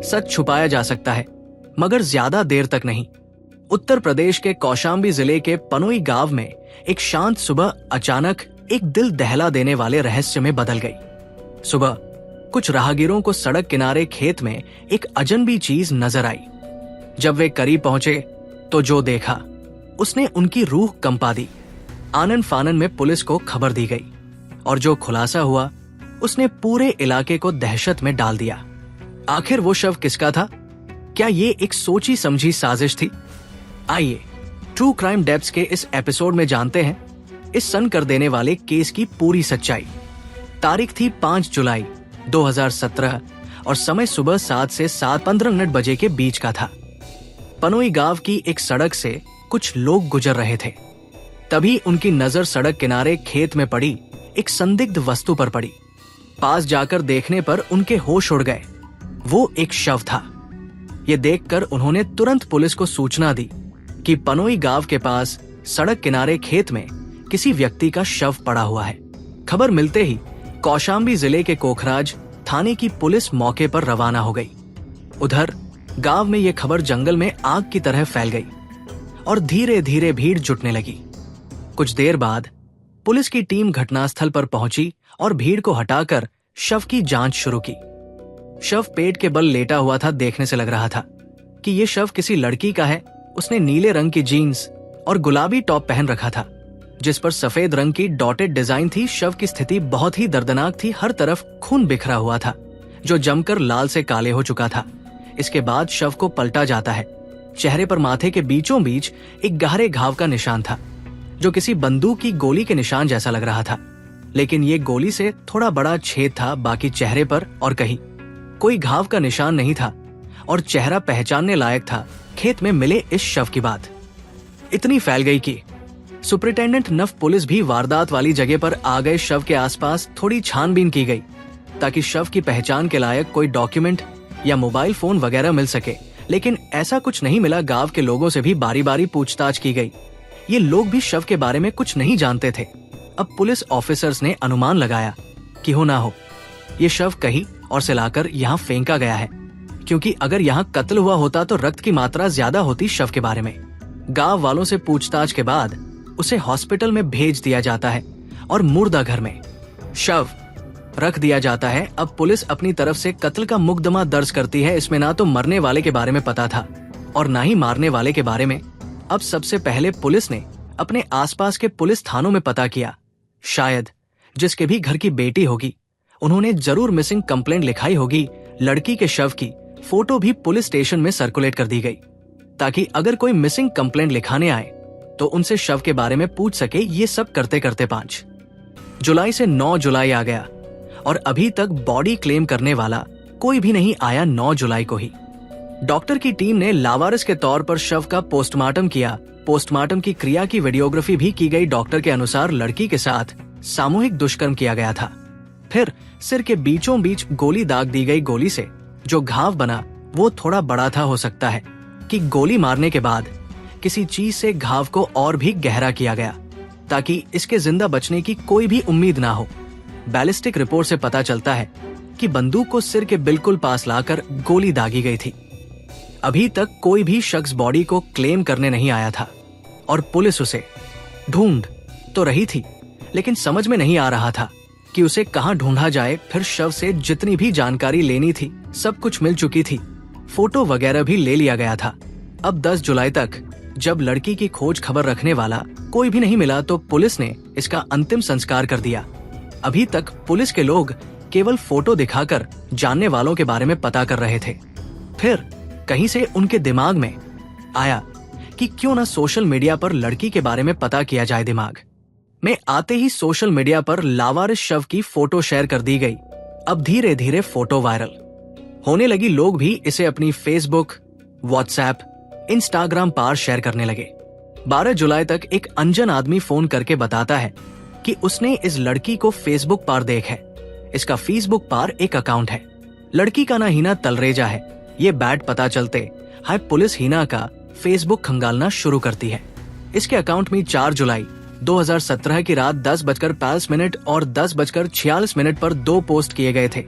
सच छुपाया जा सकता है, मगर ज्यादा देर तक नहीं। उत्तर प्रदेश के कौशाम्बी जिले के पनोई गांव में एक शांत सुबह अचानक एक दिल दहला देने वाले रहस्य में बदल गई। सुबह कुछ राहगीरों को सड़क किनारे खेत में एक अजनबी चीज नजर आई। जब वे करीब पहुंचे तो जो देखा उसने उनकी रूह कंपा दी। आनन फानन में पुलिस को खबर दी गई और जो खुलासा हुआ उसने पूरे इलाके को दहशत में डाल दिया। आखिर वो शव किसका था? क्या ये एक सोची समझी साजिश थी? आइए ट्रू क्राइम डेप्थ्स के इस एपिसोड में जानते हैं इस सन कर देने वाले केस की पूरी सच्चाई। तारीख थी 5 जुलाई 2017 और समय सुबह 7 से 7:15 बजे के बीच का था। पनोई गांव की एक सड़क से कुछ लोग गुजर रहे थे। तभी उनकी नजर सड़क किनारे खेत में पड़ी एक संदिग्ध वस्तु पर पड़ी। पास जाकर देखने पर उनके होश उड़ गए। वो एक शव था। ये देखकर उन्होंने तुरंत पुलिस को सूचना दी कि पनोई गांव के पास सड़क किनारे खेत में किसी व्यक्ति का शव पड़ा हुआ है। खबर मिलते ही कौशाम्बी जिले के कोखराज थाने की पुलिस मौके पर रवाना हो गई। उधर गांव में ये खबर जंगल में आग की तरह फैल गई और धीरे धीरे भीड़ जुटने लगी। कुछ देर बाद पुलिस की टीम घटनास्थल पर पहुंची और भीड़ को हटाकर शव की जांच शुरू की। शव पेट के बल लेटा हुआ था। देखने से लग रहा था कि ये शव किसी लड़की का है। उसने नीले रंग की जीन्स और गुलाबी टॉप पहन रखा था जिस पर सफेद रंग की डॉटेड डिजाइन थी। शव की स्थिति बहुत ही दर्दनाक थी। हर तरफ खून बिखरा हुआ था जो जमकर लाल से काले हो चुका था। इसके बाद शव को पलटा जाता है। चेहरे पर माथे के बीचों बीच एक गहरे घाव का निशान था जो किसी बंदूक की गोली के निशान जैसा लग रहा था, लेकिन ये गोली से थोड़ा बड़ा छेद था। बाकी चेहरे पर और कहीं कोई घाव का निशान नहीं था और चेहरा पहचानने लायक था। खेत में मिले इस शव की बात इतनी फैल गई कि सुपरिटेंडेंट नफ पुलिस भी वारदात वाली जगह पर आ गए। शव के आसपास थोड़ी छानबीन की गई ताकि शव की पहचान के लायक कोई डॉक्यूमेंट या मोबाइल फोन वगैरह मिल सके, लेकिन ऐसा कुछ नहीं मिला। गांव के लोगों से भी बारी बारी पूछताछ की गई। ये लोग भी शव के बारे में कुछ नहीं जानते थे। अब पुलिस ऑफिसर्स ने अनुमान लगाया कि हो ना हो ये शव कहीं और से लाकर यहाँ फेंका गया है, क्योंकि अगर यहाँ कत्ल हुआ होता तो रक्त की मात्रा ज्यादा होती शव के बारे में। गांव वालों से पूछताछ के बाद उसे हॉस्पिटल में भेज दिया जाता है और मुर्दा घर में शव रख दिया जाता है। अब पुलिस अपनी तरफ से कत्ल का मुकदमा दर्ज करती है। इसमें ना तो मरने वाले के बारे में पता था और ना ही मारने वाले के बारे में। अब सबसे पहले पुलिस ने अपने आसपास के पुलिस थानों में पता किया। शायद जिसके भी घर की बेटी होगी उन्होंने जरूर मिसिंग कंप्लेंट लिखाई होगी। लड़की के शव की फोटो भी पुलिस स्टेशन में सर्कुलेट कर दी गई ताकि अगर कोई मिसिंग कंप्लेंट लिखाने आए तो उनसे शव के बारे में पूछ सके। ये सब करते करते 5 जुलाई से 9 जुलाई आ गया और अभी तक बॉडी क्लेम करने वाला कोई भी नहीं आया। 9 जुलाई को ही डॉक्टर की टीम ने लावारिस के तौर पर शव का पोस्टमार्टम किया। पोस्टमार्टम की क्रिया की वीडियोग्राफी भी की गई। डॉक्टर के अनुसार लड़की के साथ सामूहिक दुष्कर्म किया गया था। फिर सिर के बीचों बीच गोली दाग दी गई। गोली से जो घाव बना वो थोड़ा बड़ा था। हो सकता है कि गोली मारने के बाद किसी चीज से घाव को और भी गहरा किया गया ताकि इसके जिंदा बचने की कोई भी उम्मीद ना हो। बैलिस्टिक रिपोर्ट से पता चलता है कि बंदूक को सिर के बिल्कुल पास लाकर गोली दागी गई थी। अभी तक कोई भी शख्स बॉडी को क्लेम करने नहीं आया था और पुलिस उसे ढूंढ तो रही थी, लेकिन समझ में नहीं आ रहा था कि उसे कहां ढूंढा जाए। फिर शव से जितनी भी जानकारी लेनी थी सब कुछ मिल चुकी थी। फोटो वगैरह भी ले लिया गया था। अब 10 जुलाई तक जब लड़की की खोज खबर रखने वाला कोई भी नहीं मिला तो पुलिस ने इसका अंतिम संस्कार कर दिया। अभी तक पुलिस के लोग केवल फोटो दिखाकर जानने वालों के बारे में पता कर रहे थे। फिर कहीं से उनके दिमाग में आया कि क्यों ना सोशल मीडिया पर लड़की के बारे में पता किया जाए। दिमाग में आते ही सोशल मीडिया पर लावारिस शव की फोटो शेयर कर दी गई। अब धीरे धीरे फोटो वायरल होने लगी। लोग भी इसे अपनी फेसबुक, व्हाट्सएप, इंस्टाग्राम पर शेयर करने लगे। 12 जुलाई तक एक अनजान आदमी फोन करके बताता है कि उसने इस लड़की को फेसबुक पर देख है। इसका फेसबुक पर एक अकाउंट है। लड़की का ना हीना तलरेजा है। ये बैड पता चलते हाय पुलिस हीना का फेसबुक खंगालना शुरू करती है। इसके अकाउंट में 4 जुलाई 2017 की रात 10:45 और 10:46 पर 2 पोस्ट किए गए थे।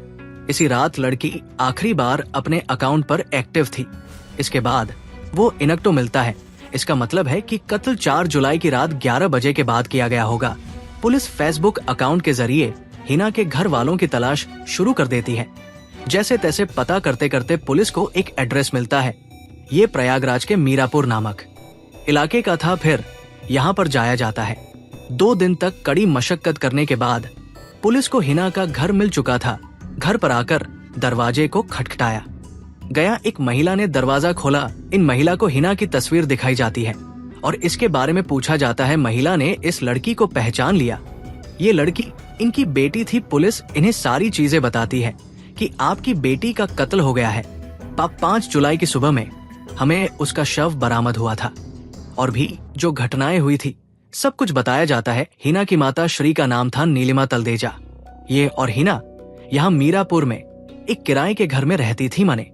इसी रात लड़की आखिरी बार अपने अकाउंट पर एक्टिव थी। इसके बाद वो इनएक्टिव मिलता है। इसका मतलब है कि कत्ल 4 जुलाई की रात 11 बजे के बाद किया गया होगा। पुलिस फेसबुक अकाउंट के जरिए हिना के घर वालों की तलाश शुरू कर देती है। जैसे तैसे पता करते करते पुलिस को एक एड्रेस मिलता है। ये प्रयागराज के मीरापुर नामक इलाके का था। फिर यहाँ पर जाया जाता है। 2 दिन तक कड़ी मशक्कत करने के बाद पुलिस को हिना का घर मिल चुका था। घर पर आकर दरवाजे को खटखटाया गया। एक महिला ने दरवाजा खोला। इन महिला को हिना की तस्वीर दिखाई जाती है और इसके बारे में पूछा जाता है। महिला ने इस लड़की को पहचान लिया। ये लड़की इनकी बेटी थी। पुलिस इन्हें सारी चीजें बताती है कि आपकी बेटी का कत्ल हो गया है। 5 जुलाई की सुबह में हमें उसका शव बरामद हुआ था और भी जो घटनाएं हुई थी सब कुछ बताया जाता है। हिना की माता श्री का नाम था नीलिमा तलदेजा। ये और हिना यहाँ मीरापुर में एक किराए के घर में रहती थी। मैंने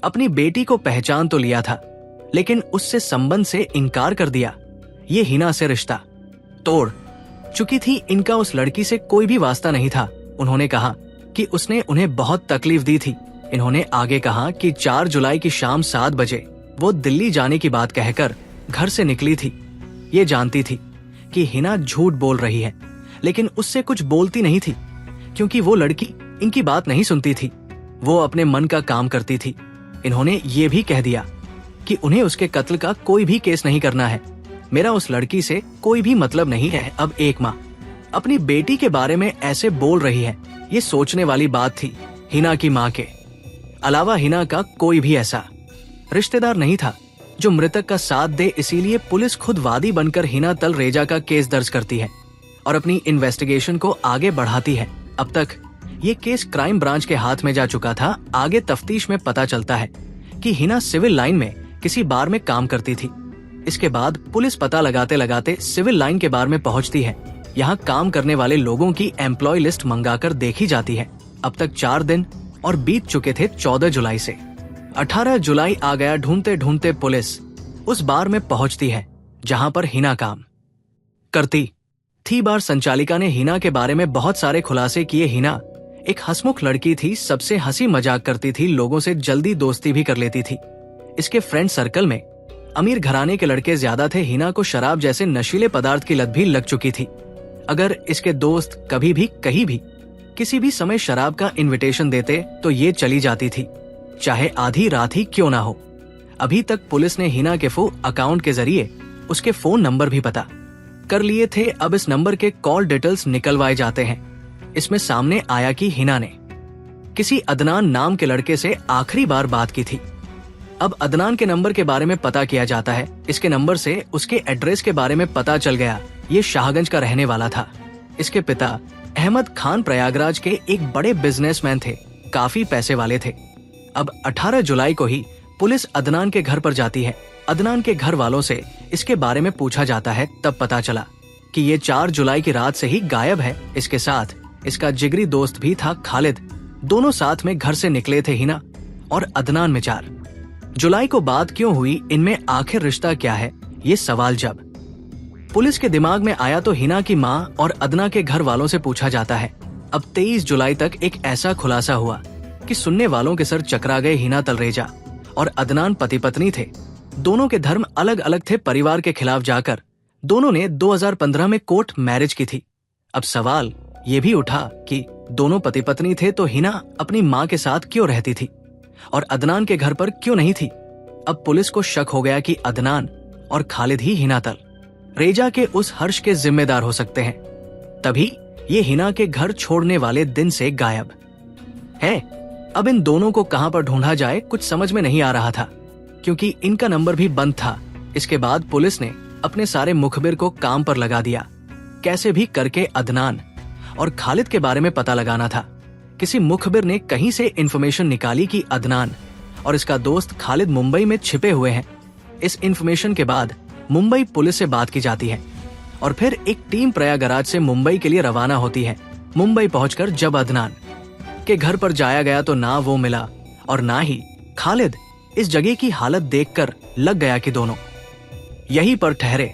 अपनी बेटी को पहचान तो लिया था लेकिन उससे संबंध से इनकार कर दिया। ये हिना से रिश्ता तोड़ चुकी थी। इनका उस लड़की से कोई भी वास्ता नहीं था। उन्होंने कहा कि उसने उन्हें बहुत तकलीफ दी थी। इन्होंने आगे कहा कि 4 जुलाई की शाम 7 बजे वो दिल्ली जाने की बात कहकर घर से निकली थी। ये जानती थी कि हिना झूठ बोल रही है लेकिन उससे कुछ बोलती नहीं थी क्योंकि वो लड़की इनकी बात नहीं सुनती थी। वो अपने मन का काम करती थी। इन्होंने ये भी कह दिया कि उन्हें उसके कत्ल का कोई भी केस नहीं करना है। मेरा उस लड़की से कोई भी मतलब नहीं है। अब एक माँ अपनी बेटी के बारे में ऐसे बोल रही है, ये सोचने वाली बात थी। हिना की माँ के अलावा हिना का कोई भी ऐसा रिश्तेदार नहीं था जो मृतक का साथ दे। इसीलिए पुलिस खुद वादी बनकर हिना तलरेजा का केस दर्ज करती है और अपनी इन्वेस्टिगेशन को आगे बढ़ाती है। अब तक ये केस क्राइम ब्रांच के हाथ में जा चुका था। आगे तफ्तीश में पता चलता है कि हिना सिविल लाइन में किसी बार में काम करती थी। इसके बाद पुलिस पता लगाते लगाते सिविल लाइन के बार में पहुंचती है। यहाँ काम करने वाले लोगों की एम्प्लॉय लिस्ट मंगाकर देखी जाती है। अब तक 4 दिन और बीत चुके थे 14 जुलाई से। 18 जुलाई आ गया। ढूंढते ढूंढते पुलिस उस बार में पहुंचती है जहां पर हिना काम करती थी। बार संचालिका ने हिना के बारे में बहुत सारे खुलासे किए। हिना एक हंसमुख लड़की थी, सबसे हंसी मजाक करती थी, लोगों से जल्दी दोस्ती भी कर लेती थी। इसके फ्रेंड सर्कल में अमीर घराने के लड़के ज्यादा थे। हिना को शराब जैसे नशीले पदार्थ की लत भी लग चुकी थी। अगर इसके दोस्त कभी भी कहीं भी किसी भी समय शराब का इनविटेशन देते तो ये चली जाती थी, चाहे आधी रात ही क्यों ना हो। अभी तक पुलिस ने हिना के अकाउंट के जरिए उसके फोन नंबर भी पता कर लिए थे। अब इस नंबर के कॉल डिटेल्स निकलवाए जाते हैं। इसमें सामने आया कि हिना ने किसी अदनान नाम के लड़के से आखिरी बार बात की थी। अब अदनान के नंबर के बारे में पता किया जाता है। इसके नंबर से उसके एड्रेस के बारे में पता चल गया। ये शाहगंज का रहने वाला था। इसके पिता अहमद खान प्रयागराज के एक बड़े बिजनेसमैन थे, काफी पैसे वाले थे। अब 18 जुलाई को ही पुलिस अदनान के घर पर जाती है। अदनान के घर वालों से इसके बारे में पूछा जाता है। तब पता चला कि ये 4 जुलाई की रात से ही गायब है। इसके साथ इसका जिगरी दोस्त भी था खालिद। दोनों साथ में घर से निकले थे। हिना और अदनान में 4 जुलाई को बात क्यों हुई, इनमें आखिर रिश्ता क्या है, ये सवाल जब पुलिस के दिमाग में आया तो हिना की माँ और अदना के घर वालों से पूछा जाता है। अब 23 जुलाई तक एक ऐसा खुलासा हुआ कि सुनने वालों के सर चकरा गए। हिना तलरेजा और अदनान पति पत्नी थे। दोनों के धर्म अलग अलग थे। परिवार के खिलाफ जाकर दोनों ने 2015 में कोर्ट मैरिज की थी। अब सवाल ये भी उठा कि दोनों पति पत्नी थे तो हिना अपनी माँ के साथ क्यों रहती थी और अदनान के घर पर क्यों नहीं थी। अब पुलिस को शक हो गया कि अदनान और खालिद ही हिना तलरेजा के उस हर्ष के जिम्मेदार हो सकते हैं। तभी ये हिना के घर छोड़ने वाले दिन से गायब है। अब इन दोनों को कहां पर ढूंढा जाए कुछ समझ में नहीं आ रहा था क्योंकि इनका नंबर भी बंद था। इसके बाद पुलिस ने अपने सारे मुखबिर को काम पर लगा दिया। कैसे भी करके अदनान और खालिद के बारे में पता लगाना था। किसी मुखबिर ने कहीं से इंफॉर्मेशन निकाली कि अदनान और इसका दोस्त खालिद मुंबई में छिपे हुए हैं। इस इंफॉर्मेशन के बाद मुंबई पुलिस से बात की जाती है और फिर एक टीम प्रयागराज से मुंबई के लिए रवाना होती है। मुंबई पहुंचकर जब अदनान के घर पर जाया गया तो ना वो मिला और ना ही खालिद। इस जगह की हालत देखकर लग गया कि दोनों यहीं पर ठहरे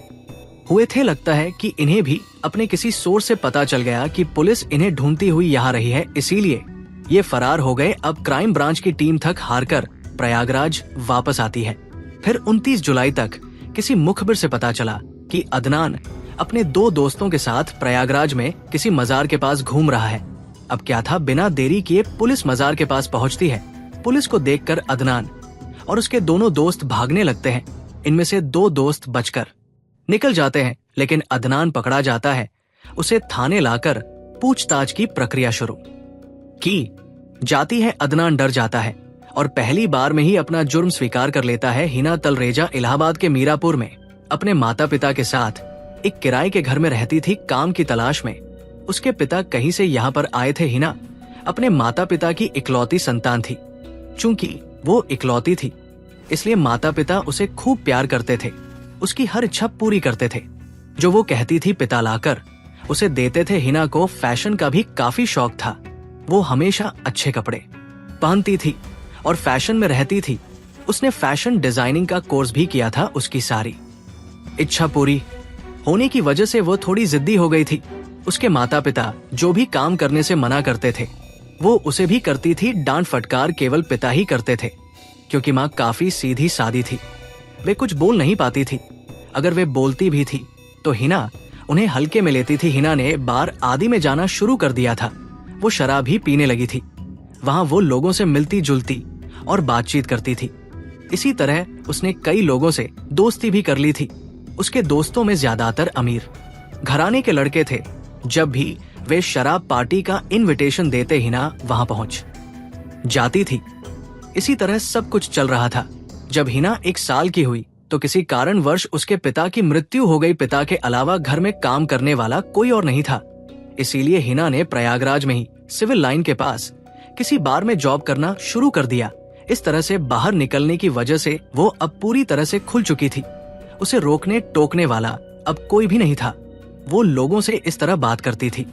हुए थे। लगता है कि इन्हें भी अपने किसी सोर्स से पता चल गया कि पुलिस इन्हें ढूंढती हुई यहाँ रही है, इसीलिए ये फरार हो गए। अब क्राइम ब्रांच की टीम थक हारकर प्रयागराज वापस आती है। फिर 29 जुलाई तक किसी मुखबिर से पता चला कि अदनान अपने 2 दोस्तों के साथ प्रयागराज में किसी मजार के पास घूम रहा है। अब क्या था, बिना देरी किए पुलिस मजार के पास पहुंचती है। पुलिस को देखकर अदनान और उसके दोनों दोस्त भागने लगते हैं। इनमें से 2 दोस्त बचकर निकल जाते हैं, लेकिन अदनान पकड़ा जाता है। उसे थाने लाकर पूछताछ की प्रक्रिया शुरू की जाती है। अदनान डर जाता है और पहली बार में ही अपना जुर्म स्वीकार कर लेता है। हिना तलरेजा इलाहाबाद के मीरापुर में अपने माता पिता के साथ एक किराए के घर में रहती थी, काम की तलाश में। उसके पिता कहीं से यहाँ पर आए थे। हिना अपने माता पिता की इकलौती संतान थी। चूंकि वो इकलौती थी, इसलिए माता पिता उसे खूब प्यार करते थे, उसकी हर इच्छा पूरी करते थे। जो वो कहती थी पिता लाकर उसे देते थे। हिना को फैशन का भी काफी शौक था। वो हमेशा अच्छे कपड़े पहनती थी और फैशन में रहती थी। उसने फैशन डिजाइनिंग का कोर्स भी किया था। उसकी सारी इच्छा पूरी होने की वजह से वो थोड़ी जिद्दी हो गई थी। उसके माता पिता जो भी काम करने से मना करते थे, वो उसे भी करती थी। डांट फटकार केवल पिता ही करते थे, क्योंकि माँ काफी सीधी सादी थी। वे कुछ बोल नहीं पाती थी। अगर वे बोलती भी थी तो हिना उन्हें हल्के में लेती थी। हिना ने बार आदि में जाना शुरू कर दिया था। वो शराब भी पीने लगी थी। वहां वो लोगों से मिलती जुलती और बातचीत करती थी। इसी तरह उसने कई लोगों से दोस्ती भी कर ली थी। उसके दोस्तों में ज्यादातर अमीर घराने के लड़के थे। जब भी वे शराब पार्टी का इनविटेशन देते, हिना वहां पहुंच जाती थी। इसी तरह सब कुछ चल रहा था। जब हिना 1 साल की हुई तो किसी कारणवश उसके पिता की मृत्यु हो गई। पिता के अलावा घर में काम करने वाला कोई और नहीं था। इसीलिए हिना ने प्रयागराज में ही सिविल लाइन के पास किसी बार में जॉब करना शुरू कर दिया। इस तरह से बाहर निकलने की वजह से वो अब पूरी तरह से खुल चुकी थी। उसे रोकने टोकने वाला अब कोई भी नहीं था। वो लोगों से इस तरह बात करती थी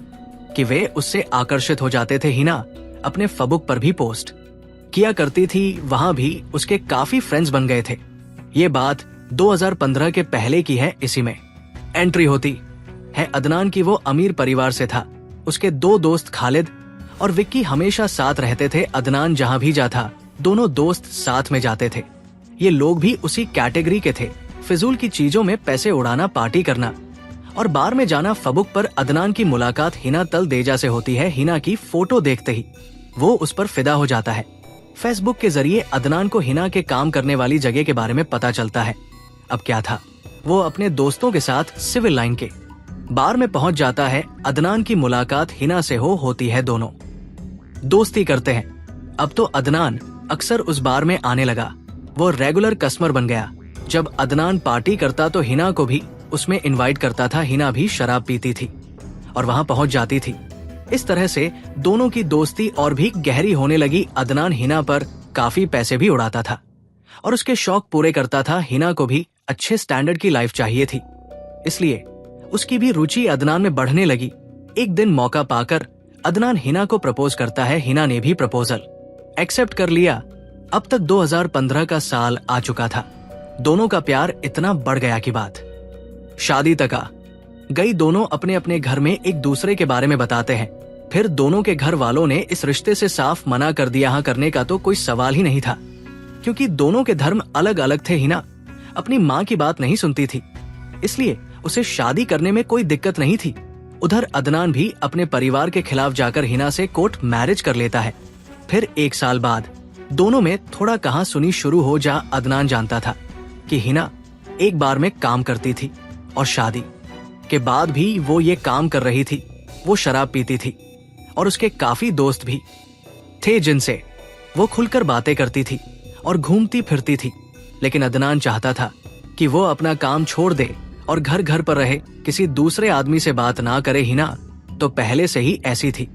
कि वे उससे आकर्षित हो जाते थे। हिना अपने फेसबुक पर भी पोस्ट किया करती थी। वहां भी उसके काफी फ्रेंड्स बन गए थे। ये बात 2015 के पहले की है। इसी में एंट्री होती है अदनान की। वो अमीर परिवार से था। उसके 2 दोस्त खालिद और विक्की हमेशा साथ रहते थे। अदनान जहां भी जाता, दोनों दोस्त साथ में जाते थे। ये लोग भी उसी कैटेगरी के थे। फिजूल की चीजों में पैसे उड़ाना, पार्टी करना और बार में जाना। फेसबुक पर अदनान की मुलाकात हिना तलरेजा से होती है। हिना की फोटो देखते ही वो उस पर फिदा हो जाता है। फेसबुक के जरिए अदनान को हिना के काम करने वाली जगह के बारे में पता चलता है। अब क्या था, वो अपने दोस्तों के साथ सिविल लाइन के बार में पहुंच जाता है। अदनान की मुलाकात हिना से होती है। दोनों दोस्ती करते हैं। अब तो अदनान अक्सर उस बार में आने लगा। वो रेगुलर कस्टमर बन गया। जब अदनान पार्टी करता तो हिना को भी उसमें इनवाइट करता था। हिना भी शराब पीती थी और वहां पहुंच जाती थी। इस तरह से दोनों की दोस्ती और भी गहरी होने लगी। अदनान हिना पर काफी पैसे भी उड़ाता था और उसके शौक पूरे करता था। हिना को भी अच्छे स्टैंडर्ड की लाइफ चाहिए थी, इसलिए उसकी भी रुचि अदनान में बढ़ने लगी। एक दिन मौका पाकर अदनान हिना को प्रपोज करता है। हिना ने भी प्रपोजल एक्सेप्ट कर लिया। अब तक 2015 का साल आ चुका था। दोनों का प्यार इतना बढ़ गया कि बात शादी तक आ गई। दोनों अपने अपने घर में एक दूसरे के बारे में बताते हैं। फिर दोनों के घर वालों ने इस रिश्ते से साफ मना कर दिया। हाँ करने का तो कोई सवाल ही नहीं था, क्योंकि दोनों के धर्म अलग अलग थे। हिना अपनी माँ की बात नहीं सुनती थी, इसलिए उसे शादी करने में कोई दिक्कत नहीं थी। उधर अदनान भी अपने परिवार के खिलाफ जाकर हिना से कोर्ट मैरिज कर लेता है। फिर 1 साल बाद दोनों में थोड़ा कहां सुनी शुरू हो जा। अदनान जानता था कि हिना एक बार में काम करती थी और शादी के बाद भी वो ये काम कर रही थी। वो शराब पीती थी और उसके काफी दोस्त भी थे जिनसे वो खुलकर बातें करती थी और घूमती फिरती थी। लेकिन अदनान चाहता था कि वो अपना काम छोड़ दे और घर घर पर रहे, किसी दूसरे आदमी से बात ना करे। हिना तो पहले से ही ऐसी थी।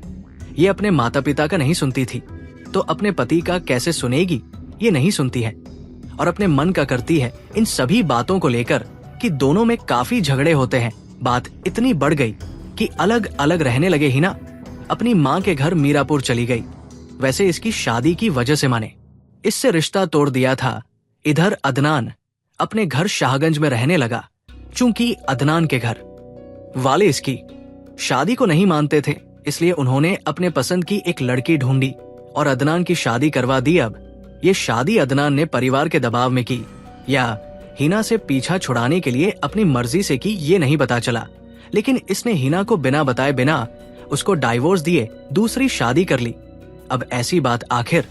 ये अपने माता पिता का नहीं सुनती थी तो अपने पति का कैसे सुनेगी। ये नहीं सुनती है और अपने मन का करती है। इन सभी बातों को लेकर कि दोनों में काफी झगड़े होते हैं, बात इतनी बढ़ गई कि अलग अलग रहने लगे। हिना अपनी माँ के घर मीरापुर चली गई। वैसे इसकी शादी की वजह से माने इससे रिश्ता तोड़ दिया था। इधर अदनान अपने घर शाहगंज में रहने लगा। चूंकि अदनान के घर वाले इसकी शादी को नहीं मानते थे, इसलिए उन्होंने अपने पसंद की एक लड़की ढूंढी और अदनान की शादी करवा दी। अब ये शादी अदनान ने परिवार के दबाव में की या हिना से पीछा छुड़ाने के लिए अपनी मर्जी से की, ये नहीं पता चला, लेकिन इसने हिना को बिना बताए बिना उसको डाइवोर्स दिए दूसरी शादी कर ली। अब ऐसी बात आखिर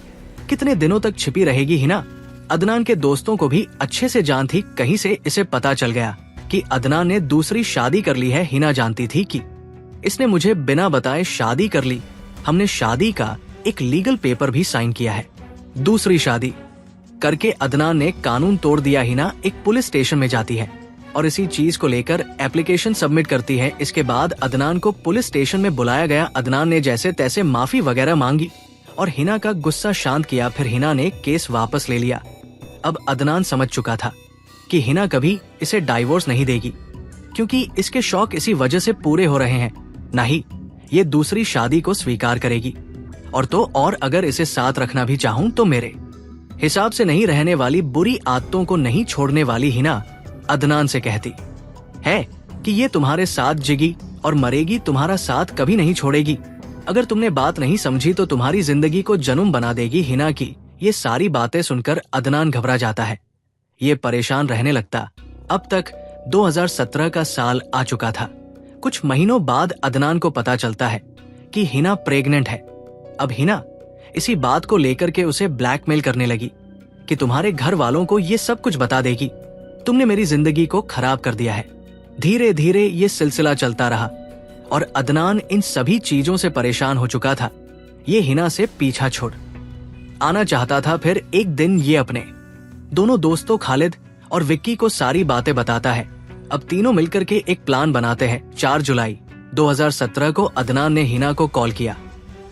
कितने दिनों तक छिपी रहेगी हिना? अदनान के दोस्तों को भी अच्छे से जान थी, कहीं से इसे पता चल गया कि अदनान ने दूसरी शादी कर ली है। हिना जानती थी कि इसने मुझे बिना बताए शादी कर ली। हमने शादी का एक लीगल पेपर भी साइन किया है। दूसरी शादी करके अदनान ने कानून तोड़ दिया। हिना एक पुलिस स्टेशन में जाती है और इसी चीज को लेकर एप्लीकेशन सबमिट करती है। इसके बाद अदनान को पुलिस स्टेशन में बुलाया गया। अदनान ने जैसे तैसे माफी वगैरह मांगी और हिना का गुस्सा शांत किया। फिर हिना ने केस वापस ले लिया। अब अदनान समझ चुका था कि हिना कभी इसे डाइवोर्स नहीं देगी, क्योंकि इसके शौक इसी वजह से पूरे हो रहे हैं। ना ही ये दूसरी शादी को स्वीकार करेगी। और अगर इसे साथ रखना भी चाहूं तो मेरे हिसाब से नहीं रहने वाली बुरी आदतों को नहीं छोड़ने वाली हिना अदनान से कहती है कि ये तुम्हारे साथ जिगी और मरेगी, तुम्हारा साथ कभी नहीं छोड़ेगी। अगर तुमने बात नहीं समझी तो तुम्हारी जिंदगी को जन्म बना देगी। हिना की ये सारी बातें सुनकर अदनान घबरा जाता है। ये परेशान रहने लगता। अब तक 2017 का साल आ चुका था। कुछ महीनों बाद अदनान को पता चलता है कि हिना प्रेग्नेंट है। अब हिना इसी बात को लेकर के उसे ब्लैकमेल करने लगी कि तुम्हारे घर वालों को ये सब कुछ बता देगी, तुमने मेरी जिंदगी को खराब कर दिया है। धीरे धीरे ये सिलसिला चलता रहा और अदनान इन सभी चीजों से परेशान हो चुका था। ये हिना से पीछा छोड़ आना चाहता था। फिर एक दिन ये अपने दोनों दोस्तों खालिद और विक्की को सारी बातें बताता है। अब तीनों मिलकर के एक प्लान बनाते हैं। 4 जुलाई 2017 को अदनान ने हिना को कॉल किया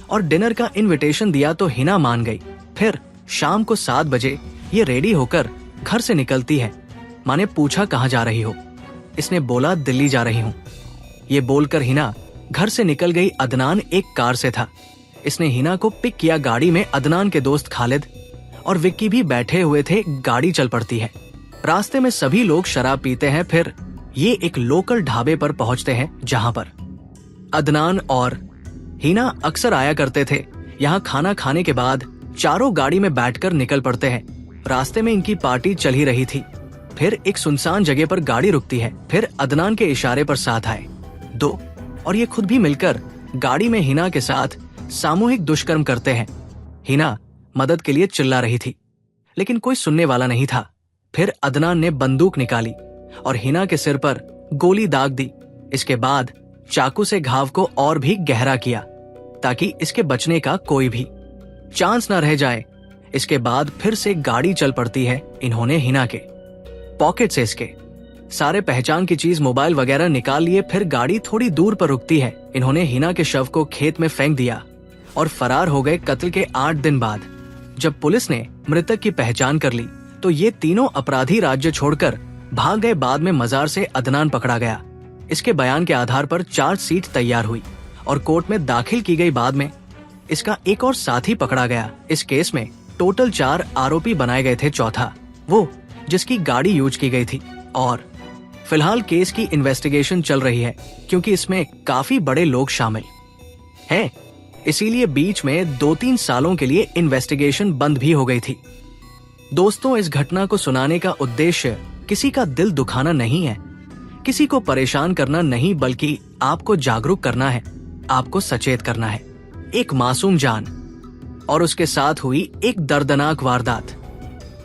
और डिनर का इनविटेशन दिया तो हिना मान गई। फिर शाम को 7 बजे ये रेडी होकर घर से निकलती है। माँ ने पूछा कहाँ जा रही हो? इसने बोला दिल्ली जा रही हूँ। ये बोलकर हिना घर से निकल गई। अदनान एक कार से था। इसने हिना को पिक किया। गाड़ी में अदनान के दोस्त खालिद और विक्की भी बैठे हुए थे। गाड़ी चल पड़ती है। रास्ते में सभी लोग शराब पीते हैं। फिर ये एक लोकल ढाबे पर पहुंचते हैं जहां पर अदनान और हिना अक्सर आया करते थे। यहाँ खाना खाने के बाद चारों गाड़ी में बैठकर निकल पड़ते हैं। रास्ते में इनकी पार्टी चल ही रही थी। फिर एक सुनसान जगह पर गाड़ी रुकती है। फिर अदनान के इशारे पर साथ आए 2 और ये खुद भी मिलकर गाड़ी में हिना के साथ सामूहिक दुष्कर्म करते हैं। हिना मदद के लिए चिल्ला रही थी, लेकिन कोई सुनने वाला नहीं था। फिर अदनान ने बंदूक निकाली और हिना के सिर पर गोली दाग दी। इसके बाद चाकू से घाव को और भी गहरा किया ताकि इसके बचने का कोई भी चांस न रह जाए। इसके बाद फिर से गाड़ी चल पड़ती है। इन्होंने हिना के पॉकेट से इसके सारे पहचान की चीज, मोबाइल वगैरह निकाल लिए। फिर गाड़ी थोड़ी दूर पर रुकती है। इन्होंने हिना के शव को खेत में फेंक दिया और फरार हो गए। कत्ल के 8 दिन बाद जब पुलिस ने मृतक की पहचान कर ली तो ये तीनों अपराधी राज्य छोड़कर भाग गए। बाद में मजार से अदनान पकड़ा गया। इसके बयान के आधार पर चार्जशीट तैयार हुई और कोर्ट में दाखिल की गई। बाद में इसका एक और साथी पकड़ा गया। इस केस में टोटल 4 आरोपी बनाए गए थे। चौथा वो जिसकी गाड़ी यूज की गई थी। और फिलहाल केस की इन्वेस्टिगेशन चल रही है क्योंकि इसमें काफी बड़े लोग शामिल हैं। इसीलिए बीच में 2-3 सालों के लिए इन्वेस्टिगेशन बंद भी हो गई थी। दोस्तों, इस घटना को सुनाने का उद्देश्य किसी का दिल दुखाना नहीं है, किसी को परेशान करना नहीं, बल्कि आपको जागरूक करना है, आपको सचेत करना है। एक मासूम जान और उसके साथ हुई एक दर्दनाक वारदात।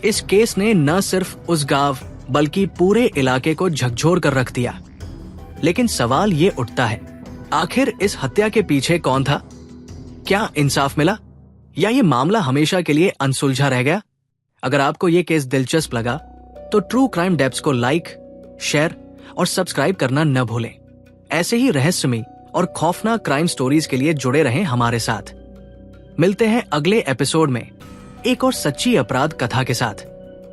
इस केस ने न सिर्फ उस गांव बल्कि पूरे इलाके को झकझोर कर रख दिया। लेकिन सवाल ये उठता है, आखिर इस हत्या के पीछे कौन था? क्या इंसाफ मिला या ये मामला हमेशा के लिए अनसुलझा रह गया? अगर आपको ये केस दिलचस्प लगा तो ट्रू क्राइम डेप्स को लाइक, शेयर और सब्सक्राइब करना न भूलें। ऐसे ही रहस्यमयी और खौफनाक क्राइम स्टोरीज के लिए जुड़े रहें हमारे साथ। मिलते हैं अगले एपिसोड में एक और सच्ची अपराध कथा के साथ।